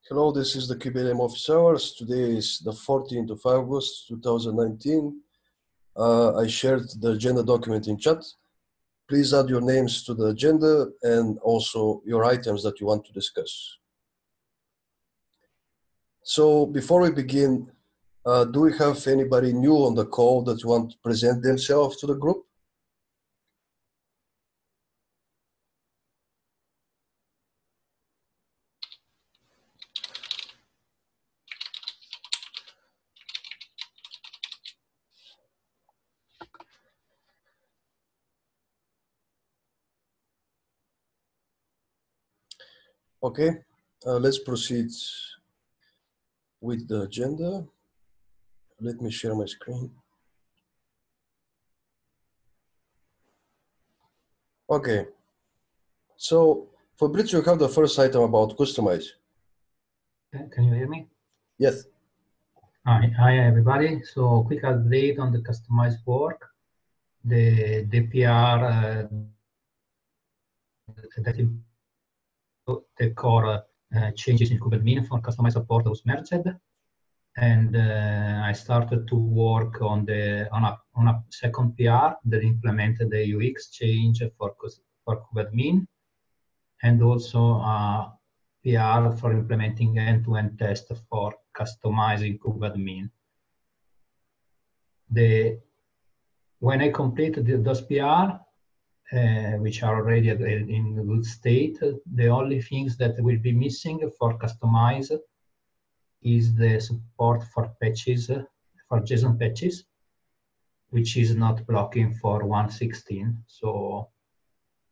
Hello, this is the kubeadm office hours. Today is the 14th of August, 2019. I shared the agenda document in chat. Please add your names to the agenda and also your items that you want to discuss. So before we begin, do we have anybody new on the call that want to present themselves to the group? Okay, let's proceed with the agenda. Let me share my screen. Okay, so Fabrizio, you have the first item about customize. Can you hear me? Yes. Hi everybody. So quick update on the customized work. The PR the core changes in kubeadm for customized support was merged, and I started to work on a second PR that implemented the UX change for kubeadm, and also a PR for implementing end-to-end test for customizing kubeadm. When I completed those PR, which are already in a good state, the only things that will be missing for customize is the support for patches, for JSON patches, which is not blocking for 1.16. So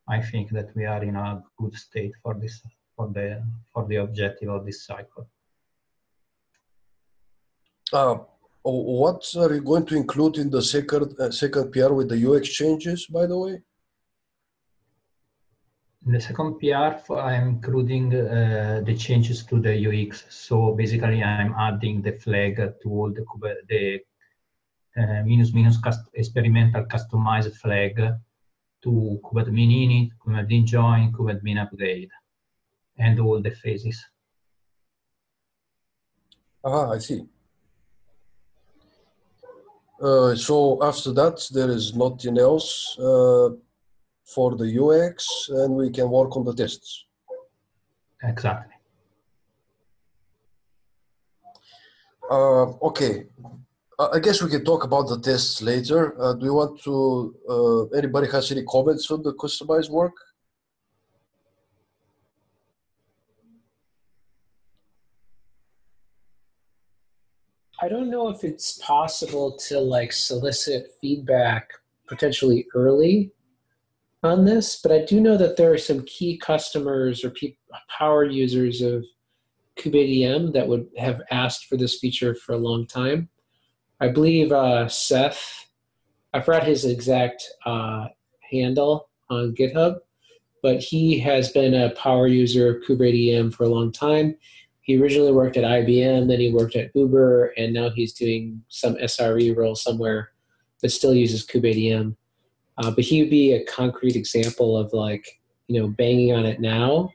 I think that we are in a good state for this, for the objective of this cycle. What are you going to include in the second PR with the UX changes, by the way? In the second PR, I'm including the changes to the UX. So basically, I'm adding the flag to all the experimental customized flag to kubeadm init, kubeadm join, kubeadm upgrade, and all the phases. I see. So after that, there is nothing else for the UX, and we can work on the tests. Exactly. Okay. I guess we can talk about the tests later. Do you want to, anybody has any comments on the customized work? I don't know if it's possible to like solicit feedback potentially early on this, but I do know that there are some key customers or power users of kubeadm that would have asked for this feature for a long time. I believe Seth, I forgot his exact handle on GitHub, but he has been a power user of kubeadm for a long time. He originally worked at IBM, then he worked at Uber, and now he's doing some SRE role somewhere that still uses kubeadm. But he would be a concrete example of like, you know, banging on it now,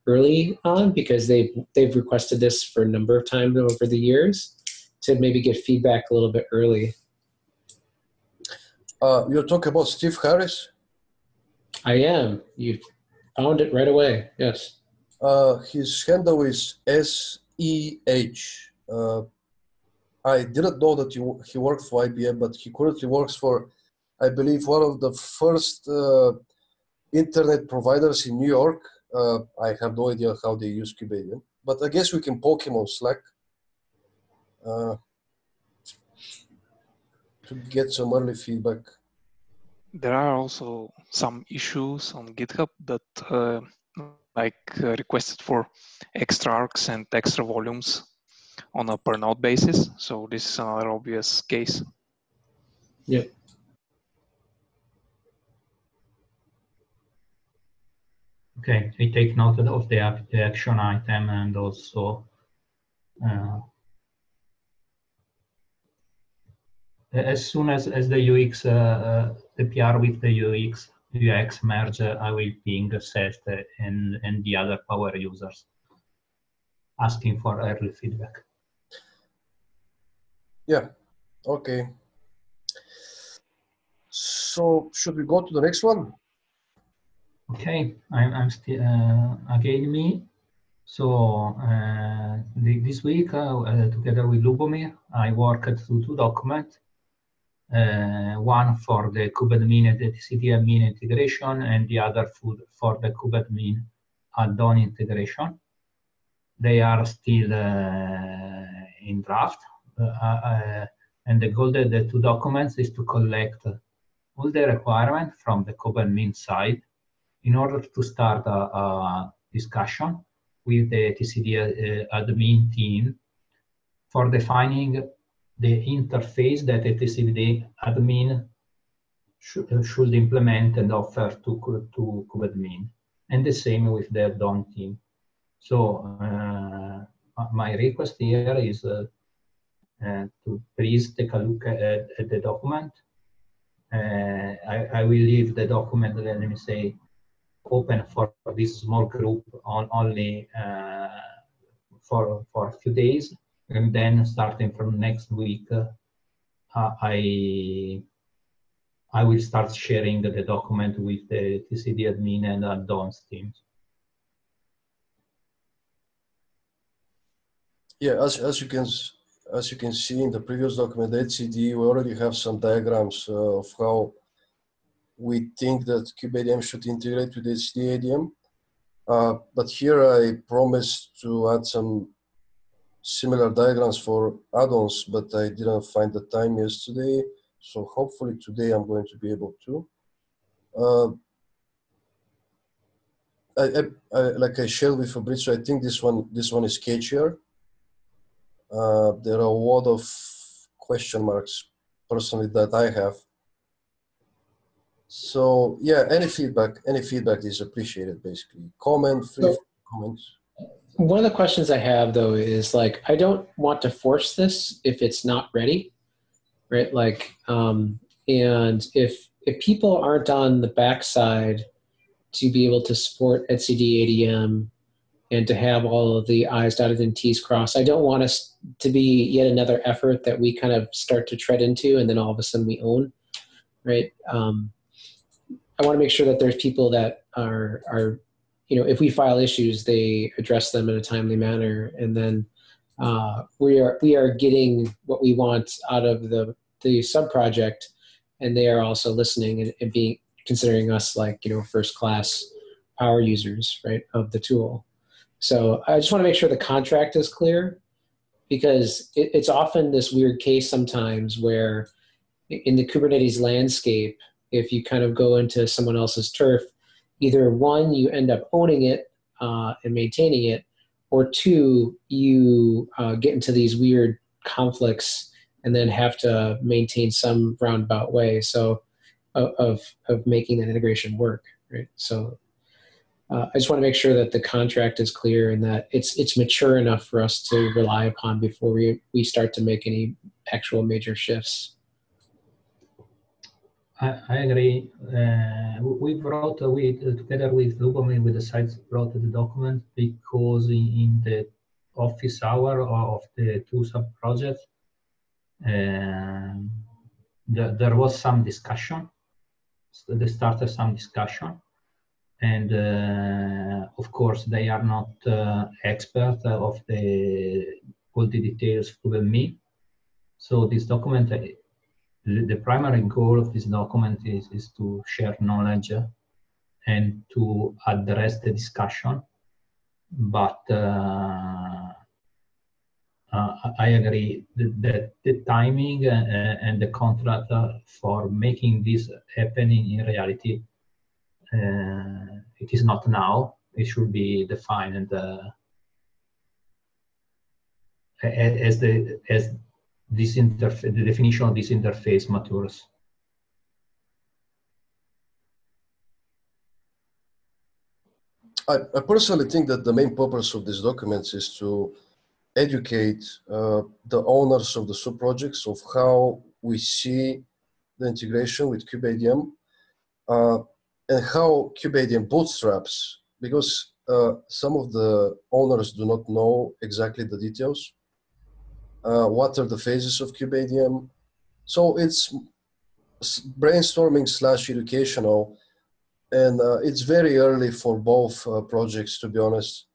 early on, because they've requested this for a number of times over the years to maybe get feedback a little bit early. You're talking about Steve Harris? I am. You found it right away. Yes. His handle is SEH. I didn't know that he worked for IBM, but he currently works for, I believe, one of the first internet providers in New York. I have no idea how they use kubeadm, but I guess we can poke him on Slack to get some early feedback. There are also some issues on GitHub that requested for extra arcs and extra volumes on a per node basis. So this is another obvious case. Yep. Okay, we take note of the action item, and also as soon as the UX, the PR with the UX merge, I will ping Seth and the other power users. asking for early feedback. Yeah, okay. So should we go to the next one? Okay, I'm still again me. So this week, together with Lubomir, I worked through two documents. One for the kubeadmin and the etcdadmin integration, and the other for the kubeadmin add-on integration. They are still in draft, and the goal of the two documents is to collect all the requirements from the kubeadmin side in order to start a discussion with the etcd admin team for defining the interface that etcd admin should implement and offer to kubeadmin, and the same with the add-on team. So my request here is to please take a look at the document. I will leave the document, let me say, open for this small group on only for a few days, and then starting from next week, I will start sharing the document with the etcd admin and add-ons teams. Yeah, as you can see in the previous document, HCD, we already have some diagrams of how we think that kubeadm should integrate with etcdadm. But here I promised to add some similar diagrams for add-ons, but I didn't find the time yesterday. So hopefully today I'm going to be able to. Like I shared with Fabrizio, I think this one is catchier. There are a lot of question marks personally that I have. So yeah, any feedback is appreciated, basically. Comment, free comments. One of the questions I have though is like, I don't want to force this if it's not ready, right? Like, and if people aren't on the backside to be able to support etcd-adm and to have all of the I's dotted and T's crossed, I don't want us to be yet another effort that we kind of start to tread into and then all of a sudden we own, right? I want to make sure that there's people that are if we file issues, they address them in a timely manner, and then we are getting what we want out of the sub project, and they are also listening and being considering us like first class power users, right, of the tool. So I just want to make sure the contract is clear, because it's often this weird case sometimes where in the Kubernetes landscape, if you kind of go into someone else's turf, either one, you end up owning it and maintaining it, or two, you get into these weird conflicts and then have to maintain some roundabout way of making that integration work, right? So I just want to make sure that the contract is clear and that it's mature enough for us to rely upon before we start to make any actual major shifts. I agree. We brought together with Lubomir, with the sites, brought the document because in the office hour of the two sub-projects, there was some discussion. So they started some discussion. And of course, they are not expert of all the details for me. So this document, the primary goal of this document is to share knowledge and to address the discussion. But I agree that the timing and the contract for making this happening in reality, it is not now. It should be defined as the definition of this interface matures. I personally think that the main purpose of these documents is to educate the owners of the sub-projects of how we see the integration with kubeadm and how kubeadm bootstraps, because some of the owners do not know exactly the details. What are the phases of kubeadm? So it's brainstorming / educational, and it's very early for both projects, to be honest.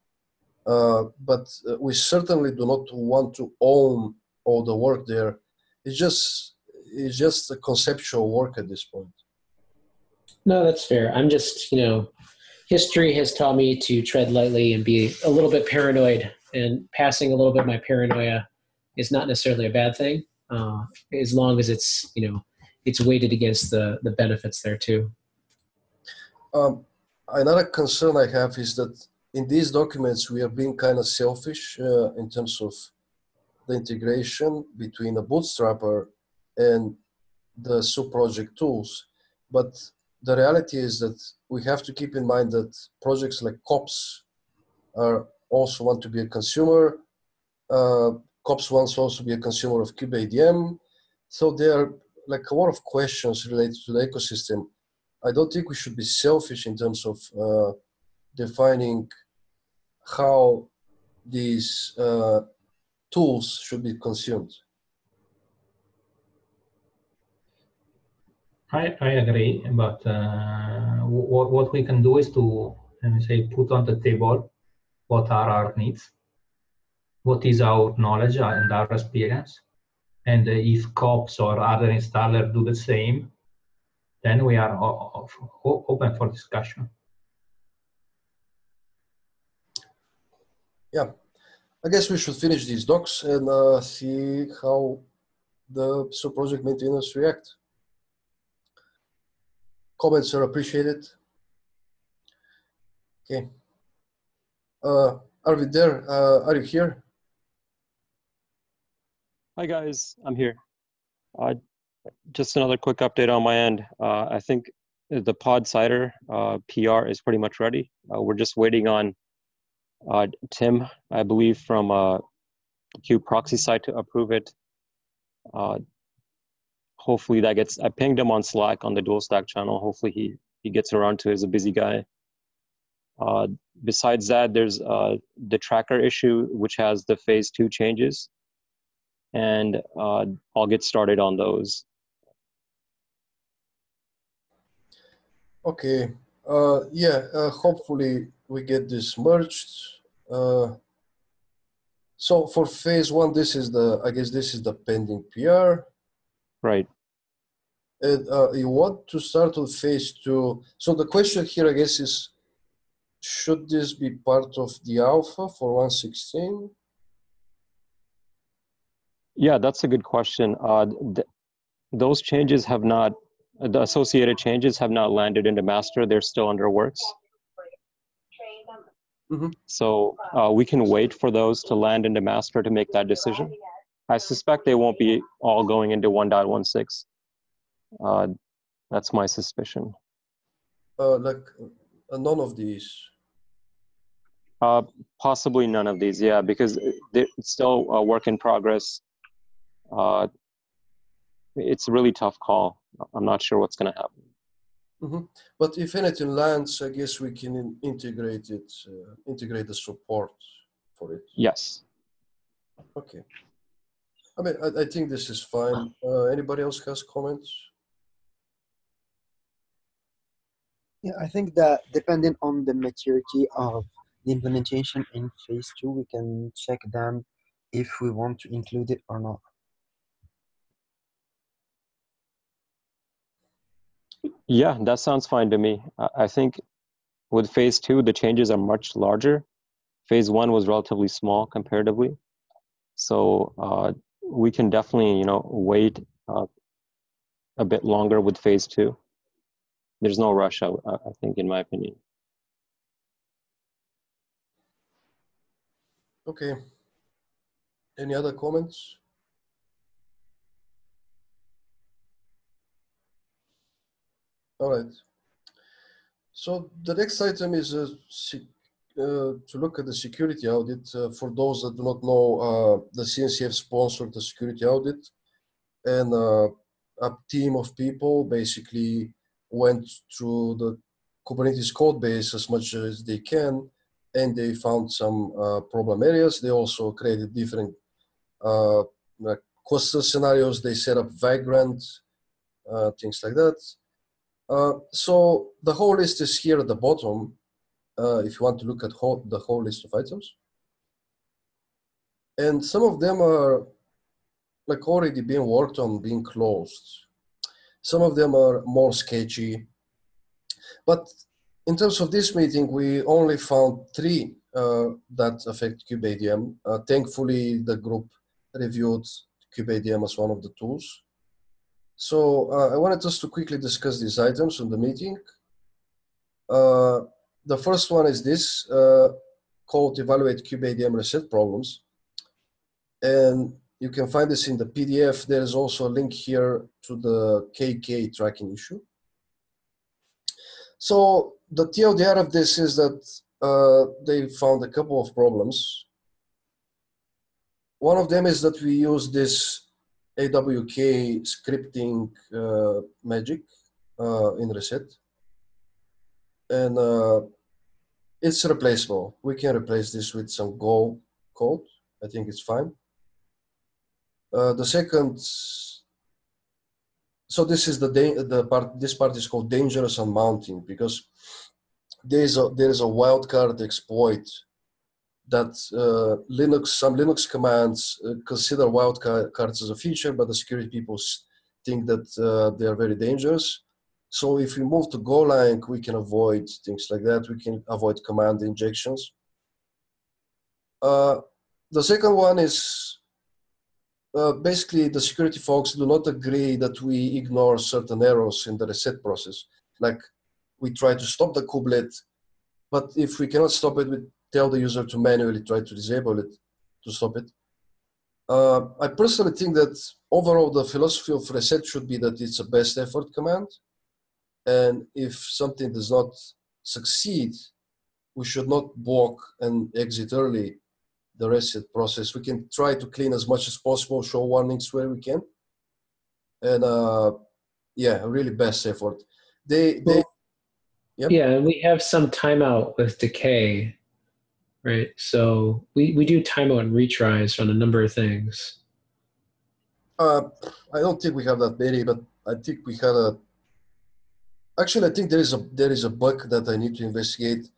But we certainly do not want to own all the work there. It's just a conceptual work at this point. No, that's fair. I'm just, history has taught me to tread lightly and be a little bit paranoid, and passing a little bit of my paranoia is not necessarily a bad thing, as long as it's, it's weighted against the benefits there too. Another concern I have is that in these documents, we are being kind of selfish in terms of the integration between a bootstrapper and the sub-project tools. But the reality is that we have to keep in mind that projects like COPS are also want to be a consumer. COPS wants also be a consumer of kubeadm. So there are like a lot of questions related to the ecosystem. I don't think we should be selfish in terms of defining how these tools should be consumed. I agree, but what we can do is to, let me say, put on the table what are our needs, what is our knowledge and our experience, and if COPS or other installers do the same, then we are open for discussion. Yeah, I guess we should finish these docs and see how the sub-project maintainers react. Comments are appreciated. Okay. Are we there? Are you here? Hi guys, I'm here. Just another quick update on my end. I think the pod cider PR is pretty much ready. We're just waiting on Tim, I believe, from the Kube proxy site to approve it. Hopefully that gets, I pinged him on Slack on the dual stack channel. Hopefully he gets around to it. He's a busy guy. Besides that, there's the tracker issue, which has the phase 2 changes. And I'll get started on those. Okay. Hopefully we get this merged. So for phase 1, I guess this is the pending PR. Right. And you want to start on phase 2. So the question here, I guess, is, should this be part of the alpha for 1.16? Yeah, that's a good question. Those changes have not, the associated changes have not landed into master. They're still under works. Mm-hmm. So we can wait for those to land into master to make that decision. I suspect they won't be all going into 1.16. That's my suspicion. None of these. Possibly none of these, yeah, because it's still a work in progress. It's a really tough call. I'm not sure what's going to happen. Mm-hmm. But if anything lands, I guess we can integrate it, integrate the support for it. Yes. Okay. I mean, I think this is fine. Anybody else has comments? Yeah, I think that depending on the maturity of the implementation in phase 2, we can check them if we want to include it or not. Yeah, that sounds fine to me. I think with phase 2, the changes are much larger. Phase 1 was relatively small comparatively. So we can definitely, wait a bit longer with phase 2. There's no rush, I think, in my opinion. Okay. Any other comments? All right. So the next item is to look at the security audit. For those that do not know, the CNCF sponsored the security audit, and a team of people basically went through the Kubernetes code base as much as they can and they found some problem areas. They also created different cluster scenarios. They set up vagrant, things like that. So the whole list is here at the bottom. If you want to look at the whole list of items. And some of them are like already being worked on, being closed. Some of them are more sketchy. But in terms of this meeting, we only found 3 that affect kubeadm. Thankfully, the group reviewed kubeadm as one of the tools. So I wanted us to quickly discuss these items in the meeting. The first one is this, called Evaluate kubeadm Reset Problems. And you can find this in the PDF. There is also a link here to the KK tracking issue. So the TLDR of this is that they found a couple of problems. One of them is that we use this AWK scripting magic in Reset. And it's replaceable. We can replace this with some Go code. I think it's fine. The second, so this is the part. This part is called dangerous unmounting because there is a wildcard exploit that some Linux commands consider wildcards as a feature, but the security people think that they are very dangerous. So if we move to Golang, we can avoid things like that. We can avoid command injections. The second one is basically the security folks do not agree that we ignore certain errors in the reset process. Like we try to stop the kubelet, but if we cannot stop it, we tell the user to manually try to disable it to stop it. I personally think that overall the philosophy of reset should be that it's a best effort command. And if something does not succeed, we should not block and exit early the reset process. We can try to clean as much as possible, show warnings where we can. And yeah, really best effort. Yep. Yeah, and we have some timeout with decay, right? So we do timeout and retries on a number of things. I don't think we have that many, but I think we had actually, I think there is a bug that I need to investigate.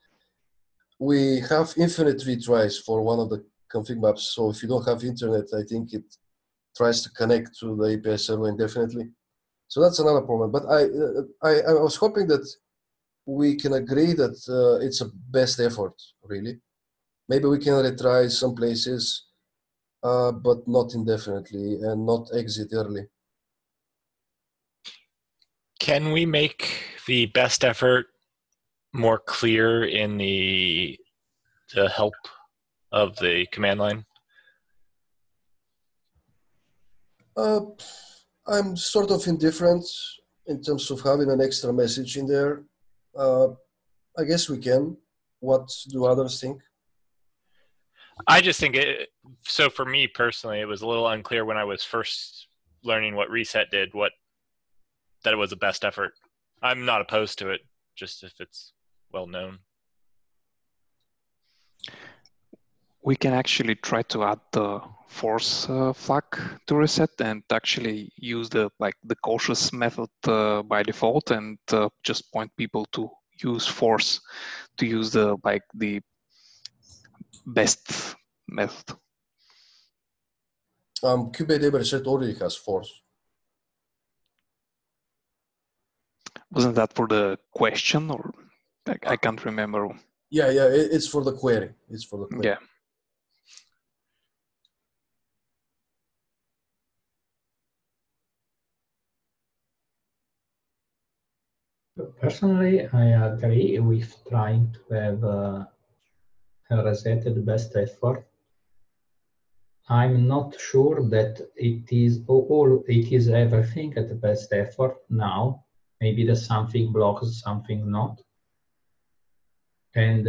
We have infinite retries for one of the config maps. So if you don't have internet, I think it tries to connect to the API server indefinitely. So that's another problem. But I was hoping that we can agree that it's a best effort, really. Maybe we can retry some places, but not indefinitely and not exit early. Can we make the best effort more clear in the help of the command line? I'm sort of indifferent in terms of having an extra message in there. I guess we can. What do others think? I just think so for me personally, it was a little unclear when I was first learning what reset did, that it was a best effort. I'm not opposed to it, just if it's well known. We can actually try to add the force flag to reset and actually use the cautious method by default and just point people to use force to use the best method. kubeadm reset already has force. Wasn't that for the question, or I can't remember? Yeah, it's for the query. It's for the query. Yeah. Personally, I agree with trying to have a reset at best effort. I'm not sure that it is everything at the best effort now. Maybe there's something blocks, something not. And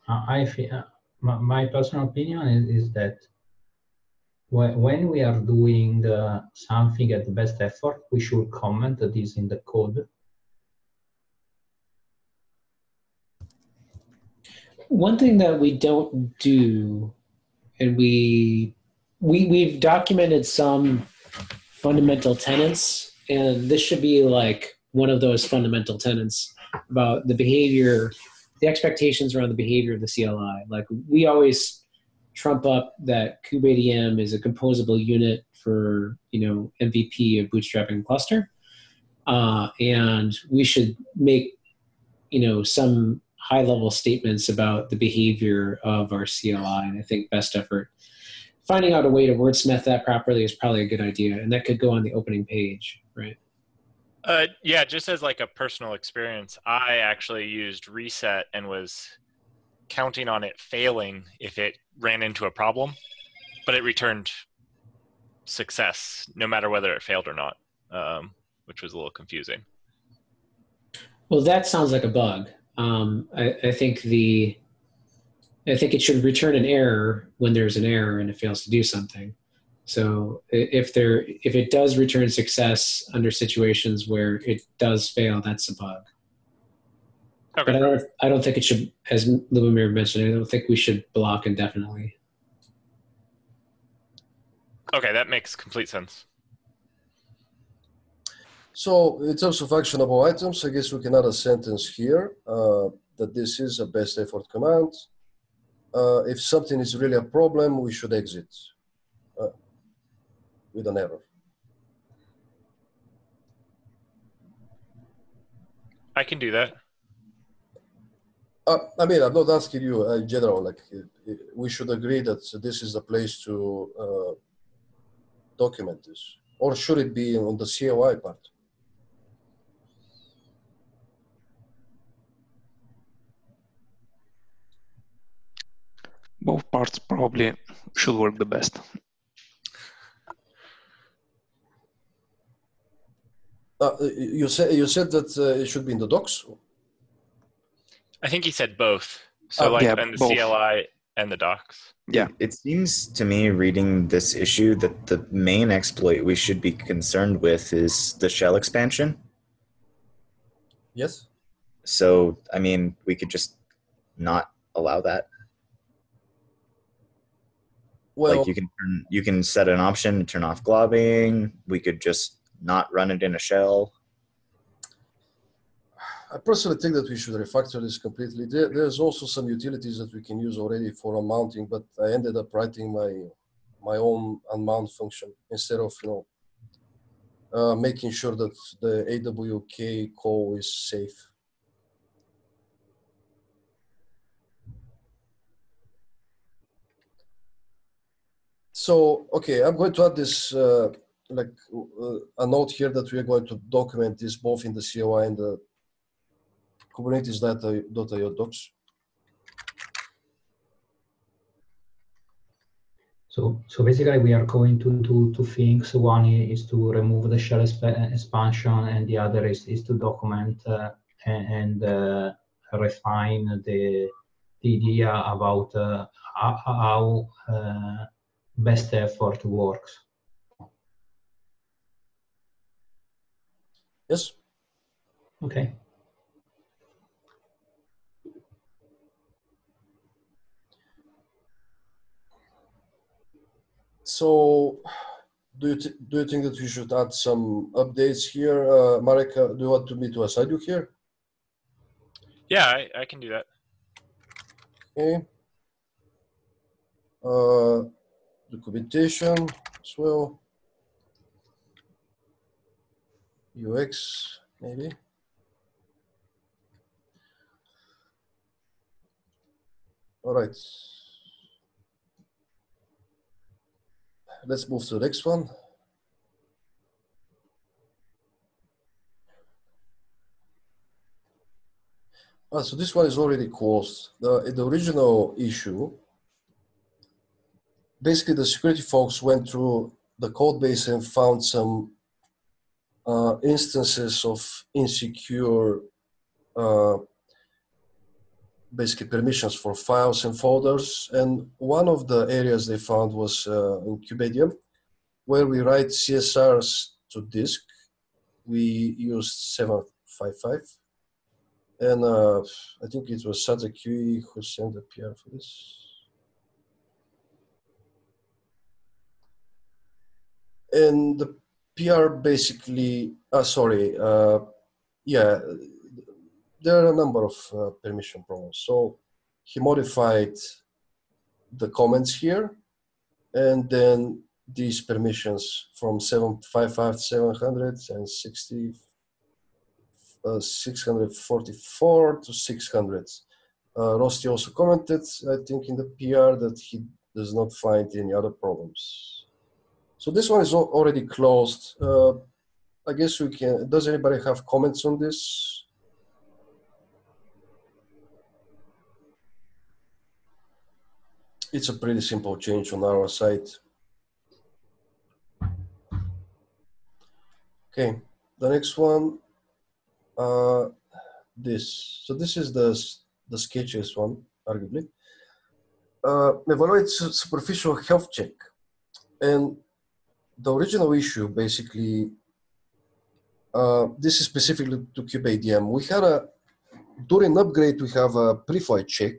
I feel, my personal opinion is that when we are doing something at the best effort, we should comment this in the code. one thing that we don't do, and we've documented some fundamental tenets, and this should be like one of those fundamental tenets about the behavior, the expectations around the behavior of the CLI. Like we always trump up that kubeadm is a composable unit for MVP of bootstrapping cluster, and we should make some high-level statements about the behavior of our CLI. And I think best effort, finding out a way to wordsmith that properly is probably a good idea, and that could go on the opening page, right? Yeah, just as like a personal experience, I actually used reset and was counting on it failing if it ran into a problem, but it returned success no matter whether it failed or not, which was a little confusing. Well, that sounds like a bug. I think it should return an error when there's an error and it fails to do something. So if it does return success under situations where it does fail, that's a bug. Okay. But I don't think it should, as Lubomir mentioned, I don't think we should block indefinitely. Okay, that makes complete sense. So in terms of actionable items, I guess we can add a sentence here that this is a best effort command. If something is really a problem, we should exit with an error. I can do that. I mean, I'm not asking you in general, like we should agree that this is the place to document this, or should it be on the COI part? Both parts probably should work the best. You said that it should be in the docs? I think he said both. So like in the both. CLI and the docs. Yeah. It seems to me reading this issue that the main exploit we should be concerned with is the shell expansion. Yes. So, I mean, we could just not allow that. Well, like you can set an option to turn off globbing. We could just not run it in a shell. I personally think that we should refactor this completely. There's also some utilities that we can use already for unmounting, but I ended up writing my own unmount function instead of making sure that the AWK call is safe. So, okay, I'm going to add this a note here that we are going to document this both in the COI and the Kubernetes.io docs. So basically we are going to do two things. One is to remove the shell expansion, and the other is to document and refine the idea about how best effort works. Yes. Okay. So, do you think that we should add some updates here, Marek? Do you want me to assign you here? Yeah, I can do that. Okay. Documentation as well. UX maybe. All right. Let's move to the next one. So this one is already closed. The original issue, basically the security folks went through the code base and found some instances of insecure basically permissions for files and folders. And one of the areas they found was in kubeadm, where we write CSRs to disk. We used 755. And I think it was Sata QE who sent the PR for this. And the PR basically, yeah, there are a number of permission problems. So he modified the comments here, and then these permissions from 755 to 700 and 644 to 600. Rosti also commented, I think, in the PR that he does not find any other problems. So this one is already closed. I guess we can, does anybody have comments on this? It's a pretty simple change on our side. Okay, the next one, this. So this is the sketchiest one, arguably. Evaluate superficial health check. And the original issue, basically, this is specifically to kubeadm. We had during upgrade, we have a pre-flight check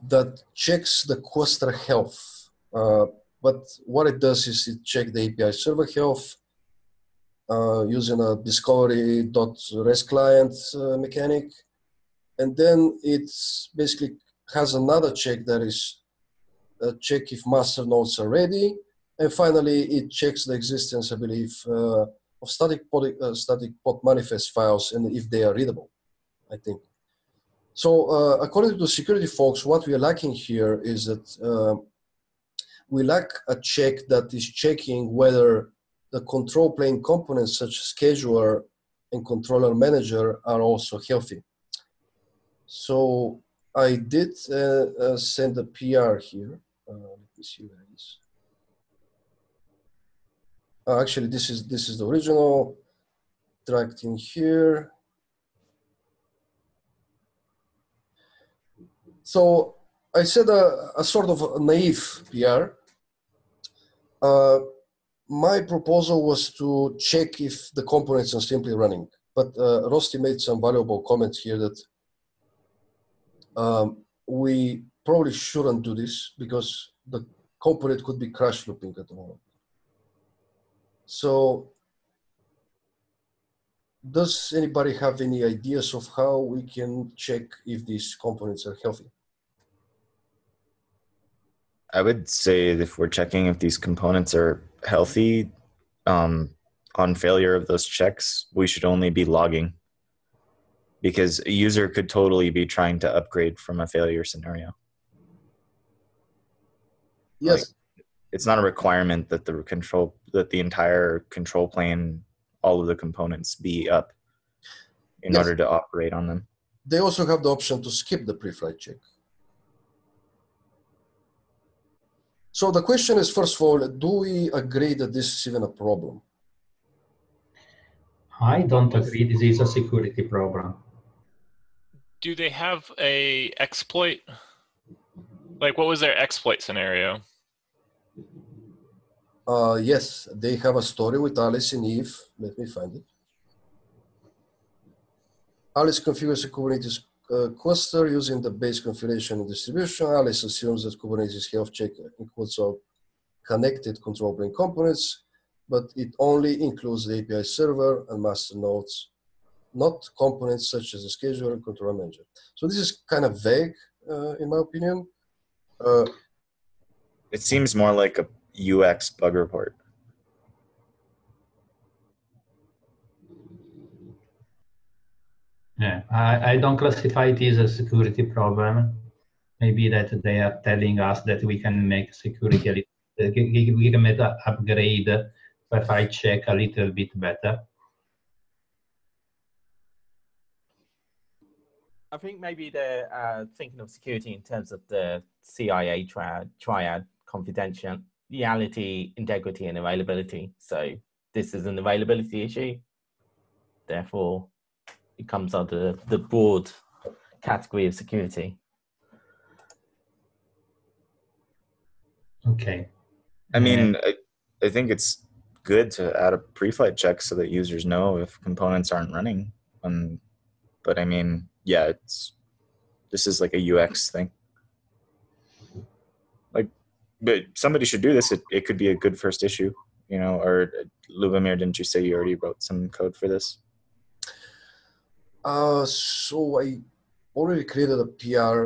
that checks the cluster health. But what it does is it checks the API server health using a discovery.rest client mechanic. And then it basically has another check that is check if master nodes are ready. And finally, it checks the existence, I believe, of static pod manifest files and if they are readable, I think. So according to the security folks, what we are lacking here is that we lack a check that is checking whether the control plane components such as scheduler and controller manager are also healthy. So I did send a PR here. Let me see where it is. Actually, this is the original tracked in here. So I said a sort of a naive PR. My proposal was to check if the components are simply running, but Rosti made some valuable comments here that we probably shouldn't do this because the component could be crash looping at the moment. So does anybody have any ideas of how we can check if these components are healthy? I would say if we're checking if these components are healthy, on failure of those checks, we should only be logging, because a user could totally be trying to upgrade from a failure scenario. Yes. Like, it's not a requirement that the entire control plane, all of the components be up in order to operate on them. They also have the option to skip the pre-flight check. So the question is, first of all, do we agree that this is even a problem? I don't agree this is a security problem. Do they have a exploit? Like, what was their exploit scenario? Yes, they have a story with Alice and Eve. Let me find it. Alice configures a Kubernetes cluster using the base configuration and distribution. Alice assumes that Kubernetes health check includes all connected control plane components, but it only includes the API server and master nodes, not components such as the scheduler and control manager. So this is kind of vague, in my opinion. It seems more like a UX bug report. Yeah, I don't classify it as a security problem. Maybe that they are telling us that we can make security a little, we can make the upgrade if I check a little bit better. I think maybe they're thinking of security in terms of the CIA triad: confidentiality, integrity, and availability. So this is an availability issue. Therefore, it comes under the broad category of security. Okay. I mean, I think it's good to add a pre-flight check so that users know if components aren't running on but I mean, yeah, this is like a UX thing. Like, but somebody should do this. It could be a good first issue, you know. Or Lubomir, didn't you say you already wrote some code for this? So I already created a PR.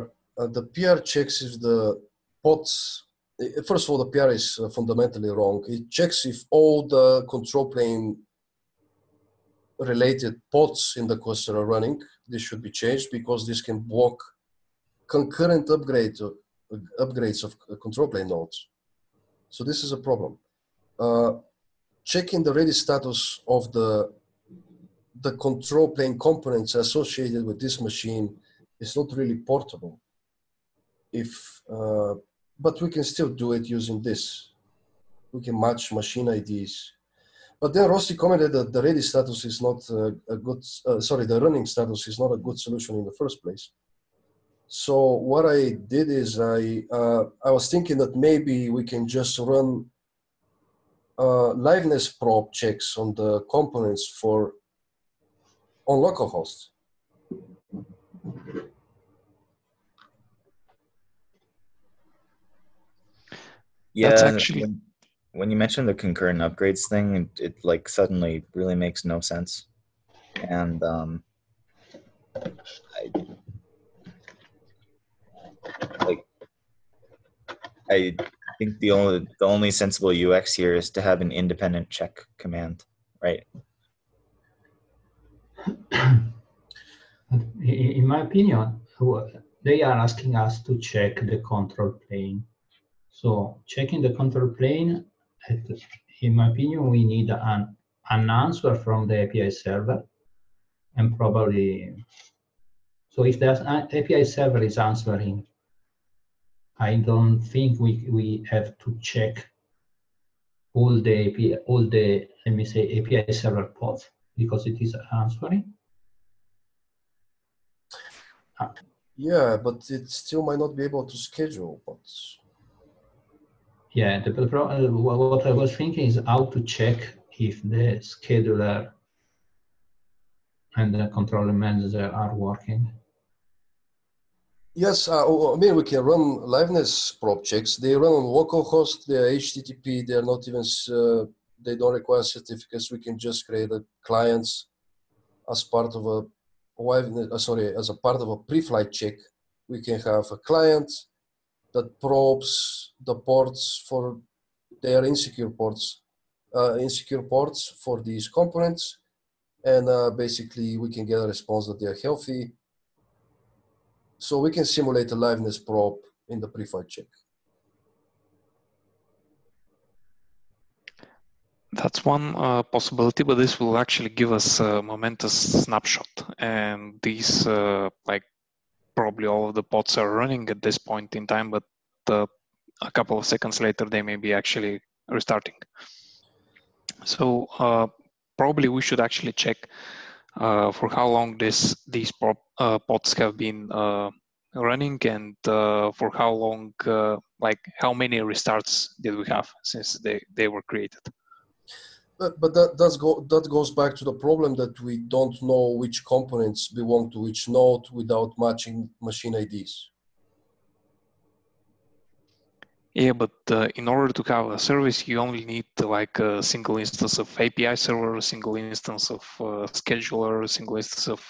The PR checks if the pods. First of all, the PR is fundamentally wrong. It checks if all the control plane related pods in the cluster are running. This should be changed because this can block concurrent upgrades of control plane nodes. So this is a problem. Checking the ready status of the control plane components associated with this machine is not really portable. But we can still do it using this. We can match machine IDs. But then Rossi commented that the ready status is not the running status is not a good solution in the first place. So what I did is I was thinking that maybe we can just run liveness probe checks on the components on localhost. Yeah, that's actually when you mentioned the concurrent upgrades thing, it like suddenly really makes no sense. And I think the only sensible UX here is to have an independent check command, right? In my opinion, they are asking us to check the control plane. So checking the control plane, in my opinion, we need an answer from the API server, and probably, so if the API server is answering, I don't think we have to check all the let me say API server pods because it is answering. Yeah, but it still might not be able to schedule pods. Yeah, what I was thinking is how to check if the scheduler and the controller manager are working. Yes, I mean, we can run liveness probe checks. They run on localhost, they are HTTP, they are not even, they don't require certificates. We can just create a clients as part of a as a part of a pre-flight check. We can have a client that probes the ports for their insecure ports for these components. And basically we can get a response that they're healthy. So we can simulate a liveness probe in the pre-flight check. That's one possibility, but this will actually give us a momentous snapshot. And these, like, probably all of the pods are running at this point in time, but a couple of seconds later, they may be actually restarting. So probably we should actually check for how long these pods have been running, and for how long, like how many restarts did we have since they were created. But that goes back to the problem that we don't know which components belong to which node without matching machine IDs. Yeah, but in order to have a service, you only need like a single instance of API server, a single instance of scheduler, a single instance of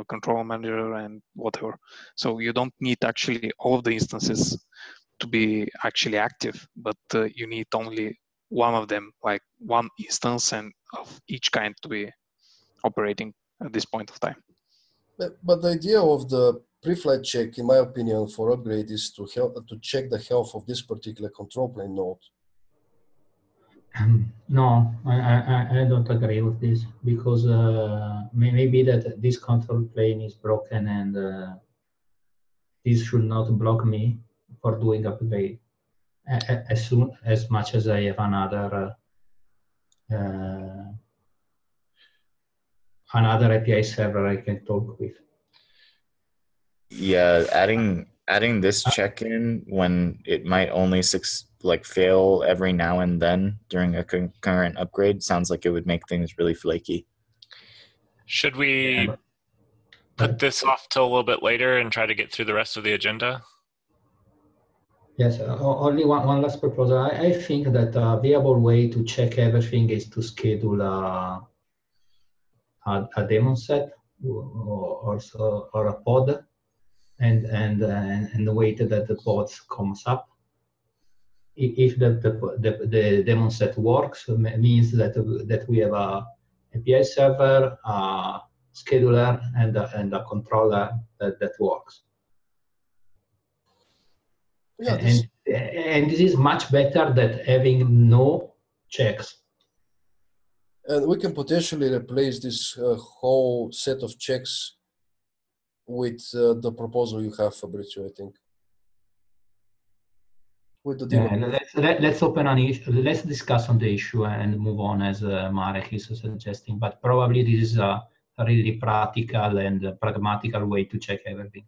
control manager, and whatever. So you don't need actually all of the instances to be actually active, but you need only one of them, like one instance and of each kind to be operating at this point of time. But the idea of the pre-flight check, in my opinion, for upgrade is to check the health of this particular control plane node. No, I don't agree with this because maybe that this control plane is broken and this should not block me for doing upgrade as much as I have another API server I can talk with. Yeah, adding this check-in when it might only fail every now and then during a concurrent upgrade sounds like it would make things really flaky. Should we put this off till a little bit later and try to get through the rest of the agenda? Yes, only one last proposal. I think that a viable way to check everything is to schedule a daemon set or a pod, and wait that the pods comes up. If the daemon set works, means that we have a API server, a scheduler, and a controller that works. Yeah, And this is much better than having no checks. and we can potentially replace this whole set of checks with the proposal you have, Fabrizio, I think. With the daemon. Let's open an issue. Let's discuss on the issue and move on as Marek is suggesting. But probably this is a really practical and pragmatical way to check everything.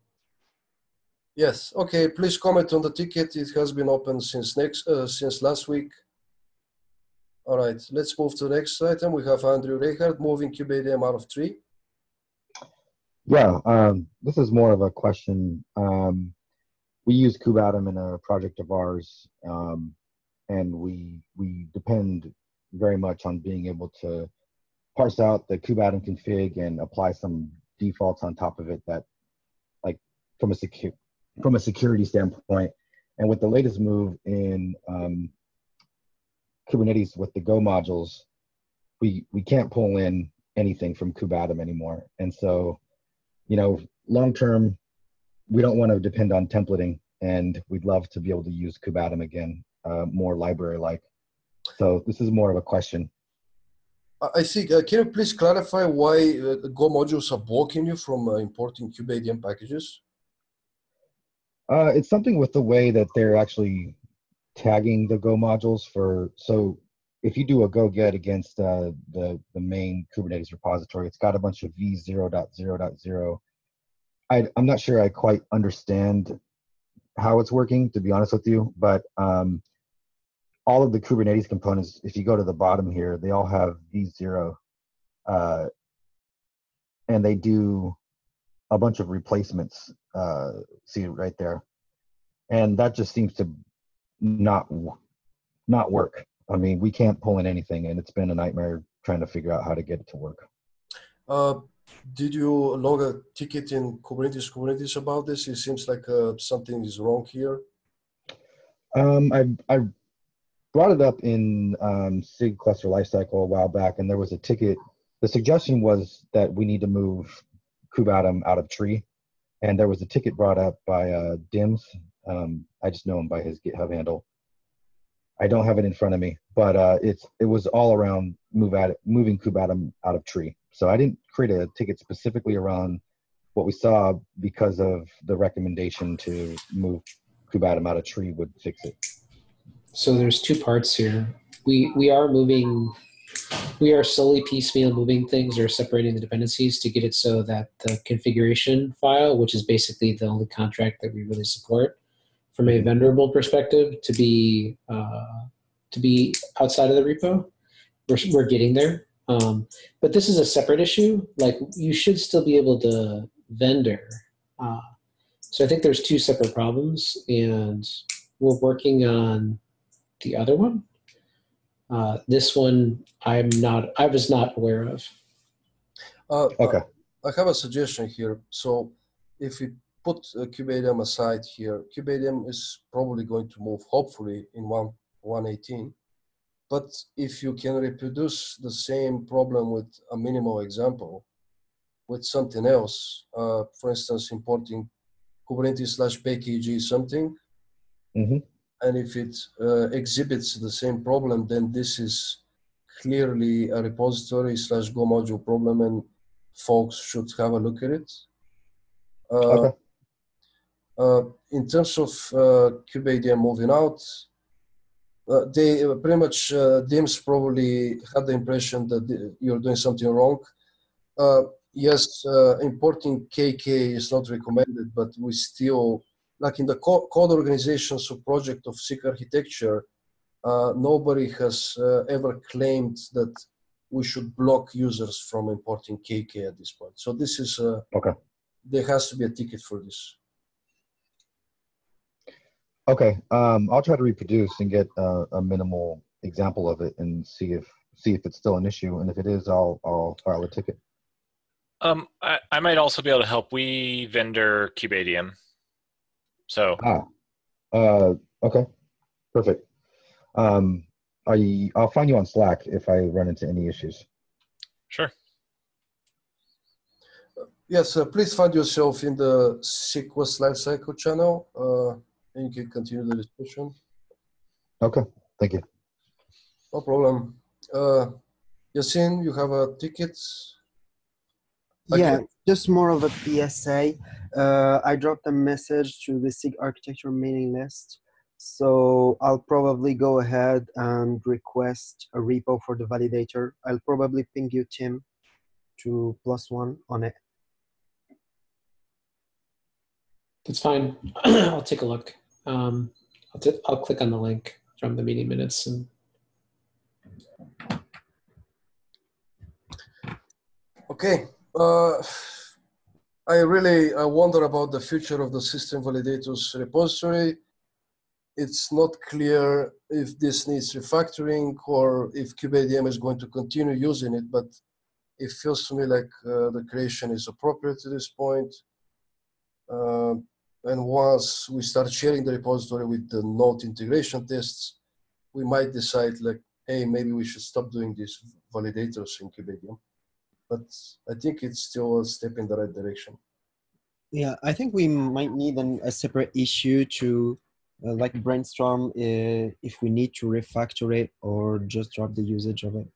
Yes. Okay. Please comment on the ticket. It has been open since last week. All right. Let's move to the next item. We have Andrew Reichard moving kubeadm out of tree. Yeah. This is more of a question. We use kubeadm in a project of ours, and we depend very much on being able to parse out the kubeadm config and apply some defaults on top of it that, like, from a security standpoint. And with the latest move in Kubernetes with the Go modules, we can't pull in anything from kubeadm anymore. And so, you know, long term, we don't want to depend on templating, and we'd love to be able to use kubeadm again, more library-like. So this is more of a question. I see. Can you please clarify why Go modules are blocking you from importing kubeadm packages? It's something with the way that they're actually tagging the Go modules so if you do a go get against the main Kubernetes repository, it's got a bunch of v0.0.0. I'm not sure I quite understand how it's working, to be honest with you, but all of the Kubernetes components, if you go to the bottom here, they all have v0, and they do a bunch of replacements, see right there. And that just seems to not work. I mean, we can't pull in anything, and it's been a nightmare trying to figure out how to get it to work. Did you log a ticket in Kubernetes about this? It seems like something is wrong here. I brought it up in SIG cluster lifecycle a while back, and there was a ticket. The suggestion was that we need to move kubeadm out of tree, and there was a ticket brought up by Dims. I just know him by his GitHub handle. I don't have it in front of me, but it was all around moving kubeadm out of tree. So I didn't create a ticket specifically around what we saw because of the recommendation to move kubeadm out of tree would fix it. So there's two parts here. We are slowly piecemeal moving things or separating the dependencies to get it so that the configuration file, which is basically the only contract that we really support from a vendorable perspective, to be outside of the repo. We're getting there. But this is a separate issue. Like, you should still be able to vendor. So I think there's two separate problems, and we're working on the other one. This one I was not aware of. Okay. I have a suggestion here. So if we put kubeadm aside here, kubeadm is probably going to move, hopefully, in 1.18. But if you can reproduce the same problem with a minimal example, with something else, for instance, importing Kubernetes/pkg something, and if it exhibits the same problem, then this is clearly a repository/Go module problem, and folks should have a look at it. Okay. In terms of kubeadm moving out, they pretty much, Dims probably had the impression that you're doing something wrong. Yes, importing KK is not recommended, but we still, like in the code organizations of project of SIG architecture, nobody has ever claimed that we should block users from importing KK at this point. So this is okay. there has to be a ticket for this. Okay, I'll try to reproduce and get a minimal example of it and see if it's still an issue, and if it is, I'll file a ticket. I might also be able to help. We vendor kubeadm. So. Okay, perfect. I'll find you on Slack if I run into any issues. Sure. Yes, please find yourself in the Sequest Lifecycle channel, and you can continue the discussion. Okay, thank you. No problem. Yasin, you have a ticket? Yeah, just more of a PSA. I dropped a message to the SIG architecture mailing list. So I'll probably go ahead and request a repo for the validator. I'll probably ping you, Tim, to +1 on it. That's fine. I'll take a look. I'll click on the link from the meeting minutes and. Okay. I wonder about the future of the system validators repository. It's not clear if this needs refactoring or if kubeadm is going to continue using it, but it feels to me like the creation is appropriate at this point. And once we start sharing the repository with the node integration tests, we might decide like, hey, maybe we should stop doing these validators in kubeadm. But I think it's still a step in the right direction. Yeah, I think we might need a separate issue to like brainstorm if we need to refactor it or just drop the usage of it.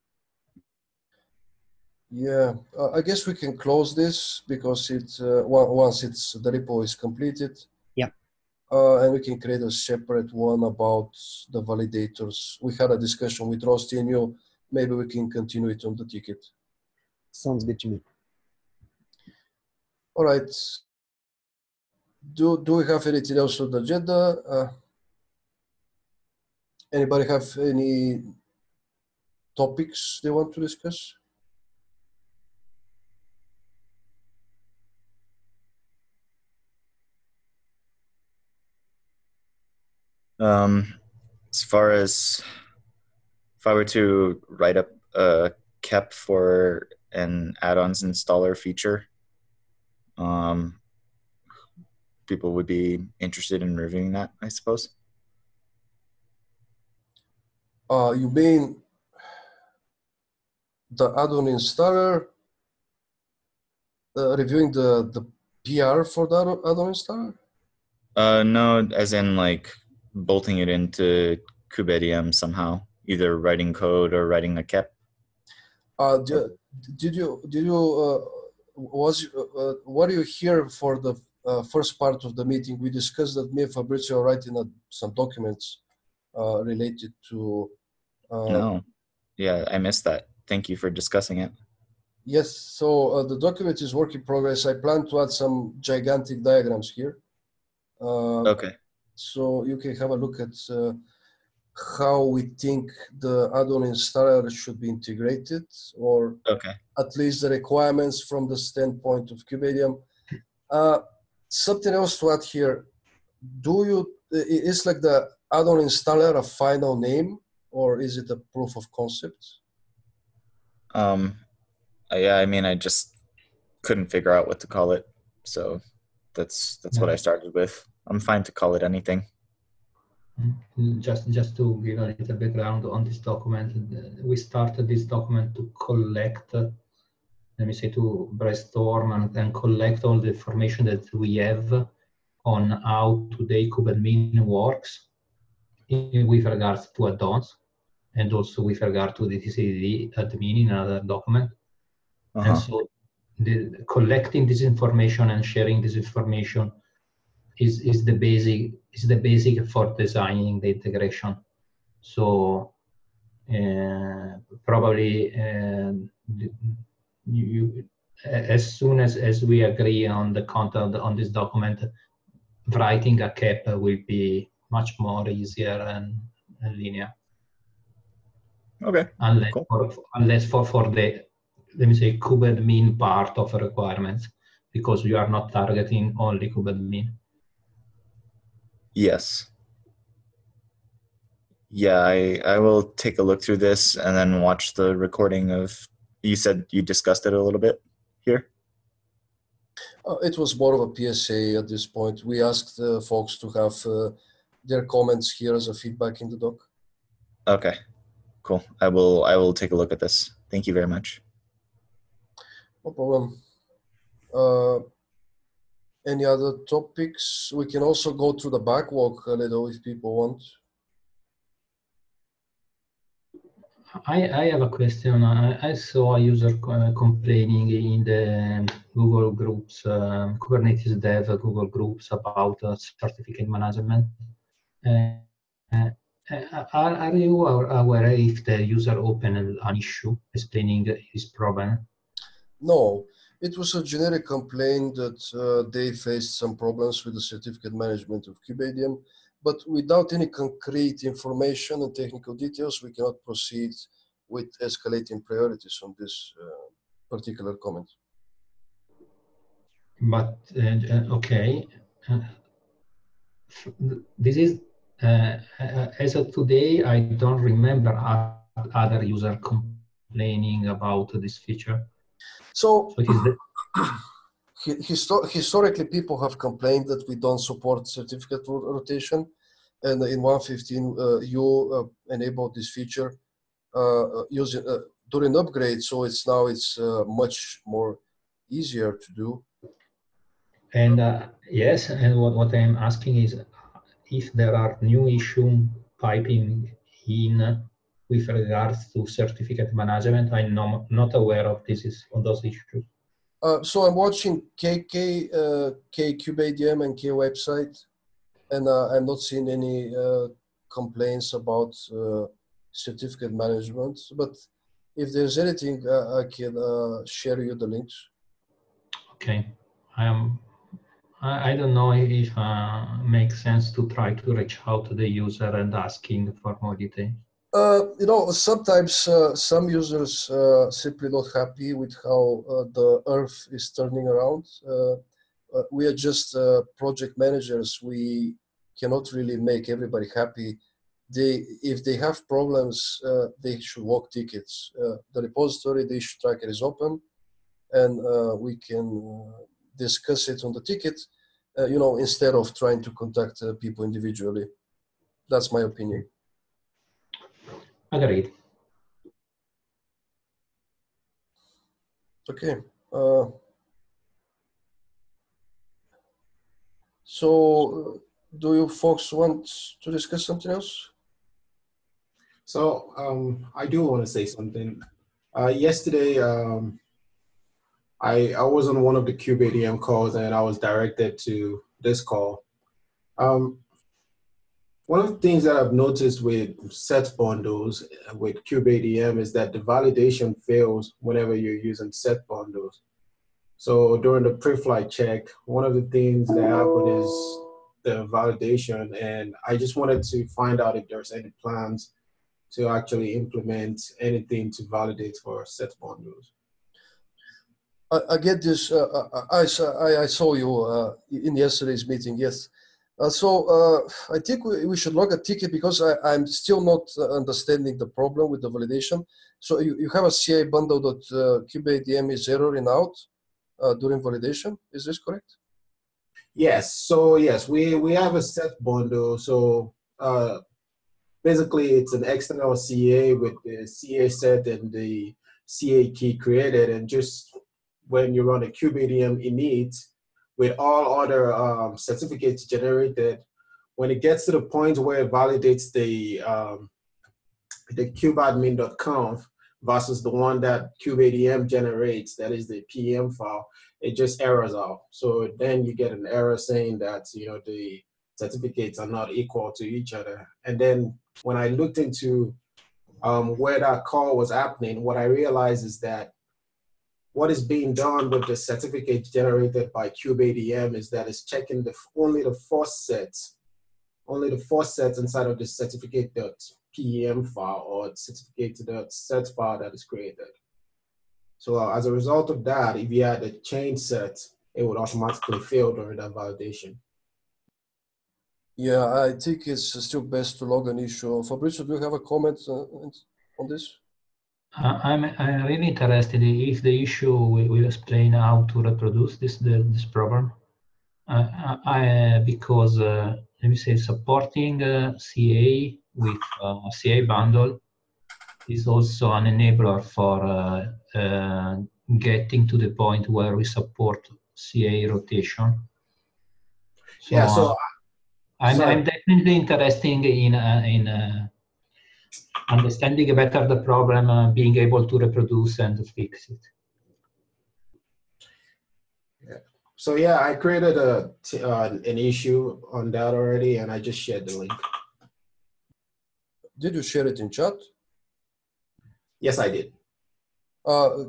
Yeah, I guess we can close this because once the repo is completed. Yeah. And we can create a separate one about the validators. We had a discussion with Rusty and you. Maybe we can continue it on the ticket. Sounds good to me. All right. Do we have anything else on the agenda? Anybody have any topics they want to discuss? As far as if I were to write up a KEP for an add-ons installer feature, people would be interested in reviewing that, I suppose. You mean the add-on installer, reviewing the PR for the add-on installer? No, as in like bolting it into kubeadm somehow, either writing code or writing a KEP. Were you here for the first part of the meeting? We discussed that me and Fabrizio are writing some documents related to. No, yeah, I missed that. Thank you for discussing it. Yes, so the document is work in progress. I plan to add some gigantic diagrams here. Okay. So you can have a look at how we think the add-on installer should be integrated, or at least the requirements from the standpoint of kubeadm. Something else to add here. Is like the add-on installer a final name, or is it a proof of concept? Yeah, I mean, I just couldn't figure out what to call it, so that's what I started with. I'm fine to call it anything. Just to give a little background on this document, we started this document to collect, let me say, to brainstorm and collect all the information that we have on how today kubeadmin works with regards to add-ons, and also with regard to the TCD admin in another document. And so collecting this information and sharing this information is the basic for designing the integration. So probably as soon as we agree on the content on this document, writing a KEP will be much more easier and linear. Okay. Unless cool. unless for the, let me say, kubeadmin part of requirements, because you are not targeting only kubeadmin. Yes. Yeah, I will take a look through this and then watch the recording of, you said you discussed it a little bit here? It was more of a PSA at this point. We asked folks to have their comments here as a feedback in the doc. Okay, cool. I will take a look at this. Thank you very much. No problem. Any other topics? We can also go through the backlog a little if people want. I have a question. I saw a user complaining in the Google groups, Kubernetes dev Google groups about certificate management. Are you aware if the user opened an issue explaining his problem? No, it was a generic complaint that they faced some problems with the certificate management of kubeadm, but without any concrete information and technical details, we cannot proceed with escalating priorities on this particular comment. But okay, this is as of today, I don't remember other user complaining about this feature. So it is the historically, people have complained that we don't support certificate rotation, and in 1.15 you enabled this feature using during upgrade, so it's much more easier to do. And yes, and what I'm asking is if there are new issues piping in with regards to certificate management. I'm not aware of on those issues. So I'm watching kubeadm and K website, and I'm not seeing any complaints about certificate management. But if there's anything, I can share you the links. Okay, I don't know if it makes sense to try to reach out to the user and asking for more details. Sometimes some users simply not happy with how the Earth is turning around. We are just project managers. We cannot really make everybody happy. If they have problems, they should walk tickets. The repository, the issue tracker is open, and we can discuss it on the ticket, instead of trying to contact people individually. That's my opinion. Agreed. Okay. So do you folks want to discuss something else? So I do want to say something. Yesterday, I was on one of the kubeadm calls and I was directed to this call. One of the things that I've noticed with set bundles with kubeadm is that the validation fails whenever you're using set bundles. So during the pre-flight check, one of the things that happened is the validation, and I just wanted to find out if there's any plans to actually implement anything to validate for set bundles. I get this. I saw you in yesterday's meeting. Yes. I think we should log a ticket because I'm still not understanding the problem with the validation. So you have a CI bundle that kubeadm is erroring out during validation. Is this correct? Yes. So yes, we have a set bundle. So basically, it's an external CA with the CA set and the CA key created, and just when you run a kubeadm init with all other certificates generated, when it gets to the point where it validates the kubeadmin.conf versus the one that kubeadm generates, that is the PM file, it just errors out. So then you get an error saying that the certificates are not equal to each other. And then when I looked into where that call was happening, what I realized is that what is being done with the certificates generated by kubeadm is that it's checking only the four sets inside of the certificate.pem file or certificate.set file that is created. So as a result of that, if you had a change set, it would automatically fail during that validation. Yeah, I think it's still best to log an issue. Fabrizio, do you have a comment on this? I'm really interested if the issue will explain how to reproduce this problem. Because let me say supporting CA with CA bundle is also an enabler for getting to the point where we support CA rotation. So, Yeah, so I'm definitely interested in understanding better the problem, being able to reproduce and fix it. Yeah. So yeah, I created an issue on that already, and I just shared the link. Did you share it in chat? Yes, I did.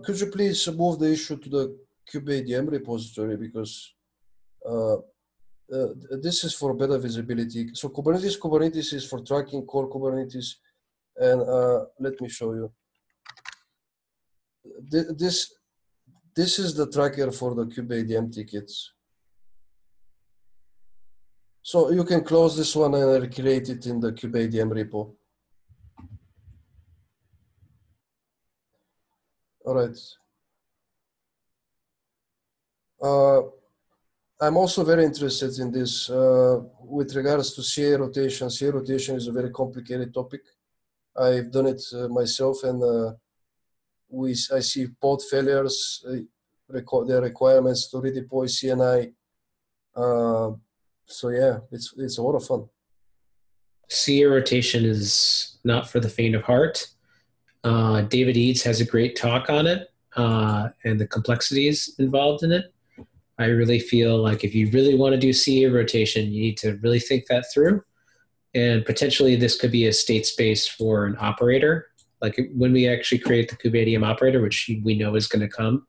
Could you please move the issue to the kubeadm repository, because this is for better visibility. So Kubernetes is for tracking core Kubernetes, and let me show you. This is the tracker for the kubeadm tickets. So you can close this one and recreate it in the kubeadm repo. All right. I'm also very interested in this with regards to CA rotation. CA rotation is a very complicated topic. I've done it myself, and I see pod failures, their requirements to redeploy CNI. So yeah, it's a lot of fun. CA rotation is not for the faint of heart. David Eads has a great talk on it and the complexities involved in it. I really feel like if you really want to do CA rotation, you need to really think that through. And potentially this could be a state space for an operator. Like when we actually create the kubeadm operator, which we know is going to come,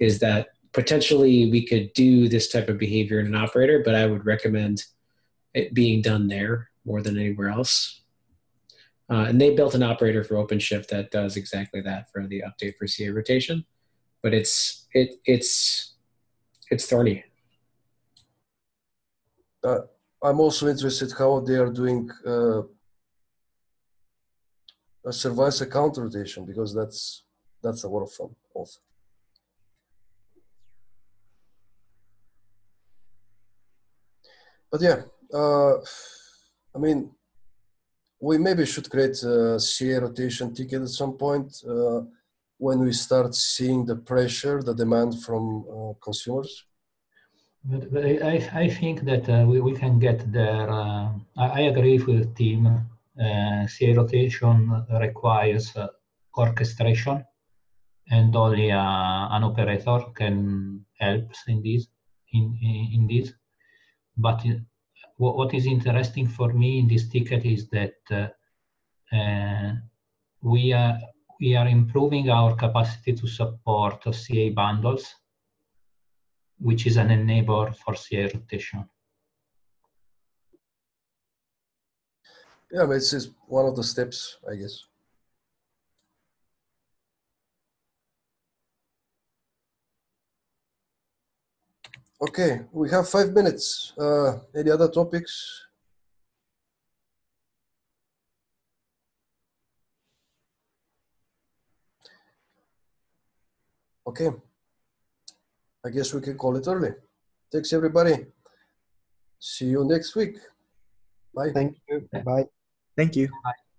is that potentially we could do this type of behavior in an operator, but I would recommend it being done there more than anywhere else. And they built an operator for OpenShift that does exactly that for the update for CA rotation, but it's thorny. I'm also interested how they are doing a service account rotation, because that's a lot of fun also. But yeah, I mean, we maybe should create a CA rotation ticket at some point when we start seeing the pressure, the demand from consumers. But I think that we can get there. I agree with Tim. CA rotation requires orchestration, and only an operator can help in this. In this, but what is interesting for me in this ticket is that we are improving our capacity to support CA bundles, which is an enabler for CA rotation. Yeah, but it's just one of the steps, I guess. Okay, we have 5 minutes. Any other topics? Okay, I guess we can call it early. Thanks, everybody. See you next week. Bye. Thank you. Bye. Thank you. Bye.